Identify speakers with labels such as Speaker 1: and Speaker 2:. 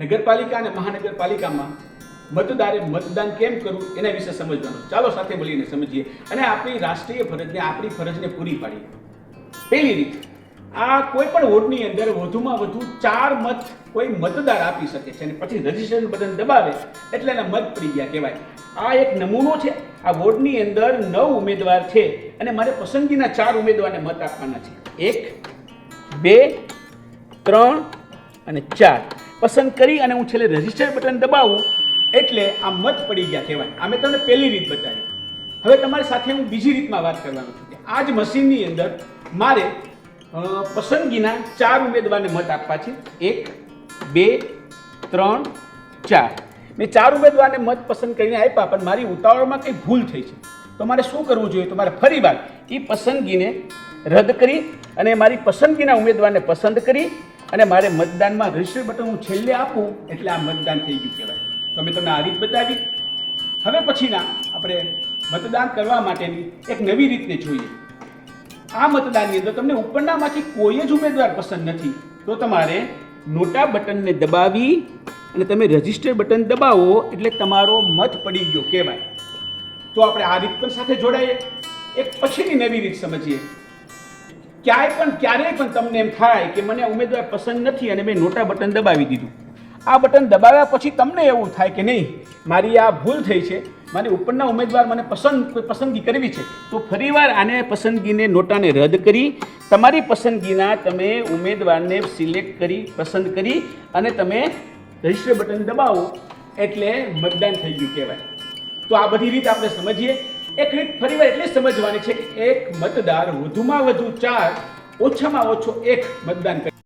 Speaker 1: નગરપાલિકા અને મહાનગરપાલિકામાં મતદારે મતદાન કેમ કરવું એના વિશે સમજવાનું. ચાલો સાથે મળીને સમજીએ અને આપણી રાષ્ટ્રીય ફરજને, આપણી ફરજને પૂરી પાડીએ. પહેલી રીત, આ કોઈ પણ વોર્ડની અંદર વધુમાં વધુ 4 મત કોઈ મતદાર આપી શકે છે અને પછી રજીસ્ટ્રેશન બટન દબાવે એટલે એના મત પડી ગયા કહેવાય. આ એક નમૂનો છે. આ વોર્ડની અંદર 9 ઉમેદવાર છે અને મારે પસંદગીના 4 ઉમેદવારને મત આપવાના છે. 1, 2, 3 અને 4 પસંદ કરી અને હું છેલ્લે રજીસ્ટર બટન દબાવું એટલે આ મત પડી ગયા કહેવાય. આ મેં તમને પહેલી રીત બતાવી. હવે તમારી સાથે હું બીજી રીતમાં વાત કરવાનો છું કે આ જ મશીનની અંદર મારે પસંદગીના 4 ઉમેદવારને મત આપવા છે. 1, 2, 3, 4 મેં 4 ઉમેદવારને મત પસંદ કરીને આપ્યા, પણ મારી ઉતાવળમાં કંઈ ભૂલ થઈ છે. તો મારે શું કરવું જોઈએ? તો મારે ફરીવાર એ પસંદગીને રદ કરી અને મારી પસંદગીના ઉમેદવારને પસંદ કરી અને મારે મતદાનમાં રજીસ્ટર બટન હું છેલ્લે આપું એટલે આ મતદાન થઈ ગયું કહેવાય. તો મેં તમને આ રીત બતાવી. હવે પછીના આપણે મતદાન કરવા માટેની એક નવી રીતને જોઈએ. આ મતદાનની અંદર તમને ઉપરનામાંથી કોઈ જ ઉમેદવાર પસંદ નથી તો તમારે નોટા બટનને દબાવી અને તમે રજીસ્ટર બટન દબાવો એટલે તમારો મત પડી ગયો કહેવાય. તો આપણે આ રીત પણ સાથે જોડાઈએ. એક પછીની નવી રીત સમજીએ. ક્યારેય પણ તમને એમ થાય કે મને ઉમેદવાર પસંદ નથી અને મેં નોટા બટન દબાવી દીધું. આ બટન દબાવ્યા પછી તમને એવું થાય કે નહીં, મારી આ ભૂલ થઈ છે, મારી ઉપરના ઉમેદવાર મને પસંદગી કરવી છે, તો ફરીવાર આને પસંદગીને નોટાને રદ કરી તમારી પસંદગીના તમે ઉમેદવારને સિલેક્ટ કરી પસંદ કરી અને તમે રજીસ્ટર બટન દબાવો એટલે મતદાન થઈ ગયું કહેવાય. તો આ બધી રીત આપણે સમજીએ. એક રીત ફરીવાર એટલે સમજવાની છે કે એક મતદાર વધુમાં વધુ 4 ઓછામાં ઓછો 1 મતદાન કરે.